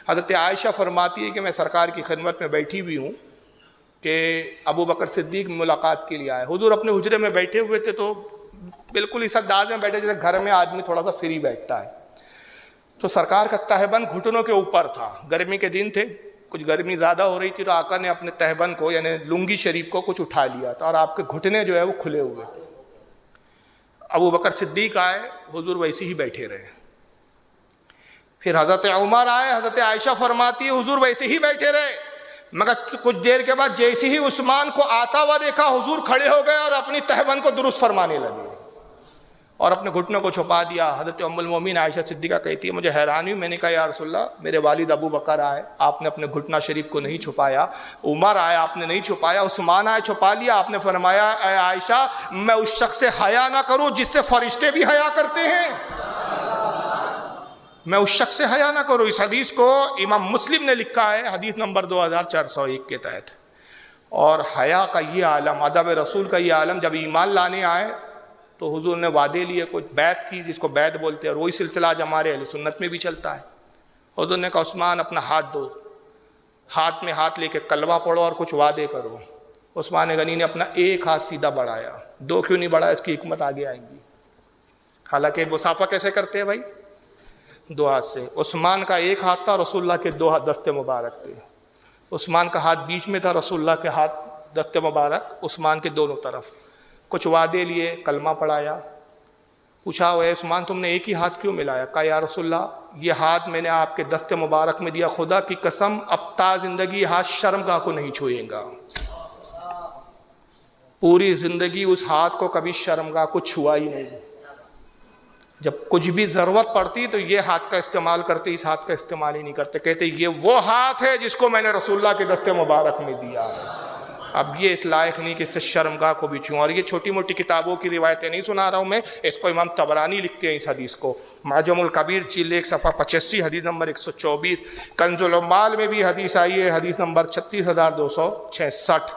حضرت عائشہ فرماتی ہے کہ میں سرکار کی خدمت میں بیٹھی ہوئی ہوں کہ ابو بکر صدیق ملاقات کے لیے آئے. حضور اپنے حجرے میں بیٹھے ہوئے تھے تو بالکل اس انداز میں بیٹھے جیسے گھر میں آدمی تھوڑا سا فری بیٹھتا ہے. تو سرکار کا تہبند گھٹنوں کے اوپر تھا. گرمی کے دن تھے, کچھ گرمی زیادہ ہو رہی تھی تو آقا نے اپنے تہبند کو یعنی لنگی شریف کو کچھ اٹھا لیا تھا اور آپ کے گھٹنے جو ہے وہ کھلے ہوئے تھے. ابو بکر صدیق آئے, حضور ویسے ہی بیٹھے رہے. پھر حضرت عمر آئے, حضرت عائشہ فرماتی ہے حضور ویسے ہی بیٹھے رہے, مگر کچھ دیر کے بعد جیسے ہی عثمان کو آتا ہوا دیکھا حضور کھڑے ہو گئے اور اپنی تہبند کو درست فرمانے لگے اور اپنے گھٹنوں کو چھپا دیا. حضرت ام المومنین عائشہ صدیقہ کہتی ہے مجھے حیرانی ہوئی, میں نے کہا یا رسول اللہ میرے والد ابو بکر آئے, آپ نے اپنے گھٹنا شریف کو نہیں چھپایا, عمر آئے آپ نے نہیں چھپایا, عثمان آئے چھپا لیا, آپ نے فرمایا اے عائشہ میں اس شخص سے حیا نہ کروں جس سے فرشتے بھی حیا کرتے ہیں, میں اس شخص سے حیا نہ کروں. اس حدیث کو امام مسلم نے لکھا ہے حدیث نمبر 2401 کے تحت. اور حیا کا یہ عالم, ادب رسول کا یہ عالم جب ایمان لانے آئے تو حضور نے وعدے لیے, کچھ بیعت کی جس کو بیعت بولتے ہیں, اور وہی سلسلہ آج ہمارے اہل سنت میں بھی چلتا ہے. حضور نے کہا عثمان اپنا ہاتھ دو, ہاتھ میں ہاتھ لے کے کلمہ پڑھو اور کچھ وعدے کرو. عثمان غنی نے اپنا ایک ہاتھ سیدھا بڑھایا, دو کیوں نہیں بڑھایا, اس کی حکمت آگے آئیں گی. حالانکہ مصافحہ کیسے کرتے ہیں بھائی, دو ہاتھ سے. عثمان کا ایک ہاتھ تھا, رسول اللہ کے دو دستے مبارک تھے. عثمان کا ہاتھ بیچ میں تھا, رسول اللہ کے ہاتھ دستے مبارک عثمان کے دونوں طرف. کچھ وعدے لیے, کلمہ پڑھایا. پوچھا اے عثمان تم نے ایک ہی ہاتھ کیوں ملایا؟ کہا یا رسول اللہ یہ ہاتھ میں نے آپ کے دستے مبارک میں دیا, خدا کی قسم اب تا زندگی ہاتھ شرمگاہ کو نہیں چھوئے گا. پوری زندگی اس ہاتھ کو کبھی شرمگاہ کو چھوا ہی نہیں. جب کچھ بھی ضرورت پڑتی تو یہ ہاتھ کا استعمال کرتے, اس ہاتھ کا استعمال ہی نہیں کرتے. کہتے یہ وہ ہاتھ ہے جس کو میں نے رسول اللہ کے دستے مبارک میں دیا ہے, اب یہ اس لائق نہیں کہ اس سے شرمگاہ کو بھی چھوں. اور یہ چھوٹی موٹی کتابوں کی روایتیں نہیں سنا رہا ہوں میں, اس کو امام طبرانی لکھتے ہیں اس حدیث کو, معجم الکبیر جلد 1 صفحہ 85 حدیث نمبر 124. کنز العمال میں بھی حدیث آئی ہے, حدیث نمبر 36266.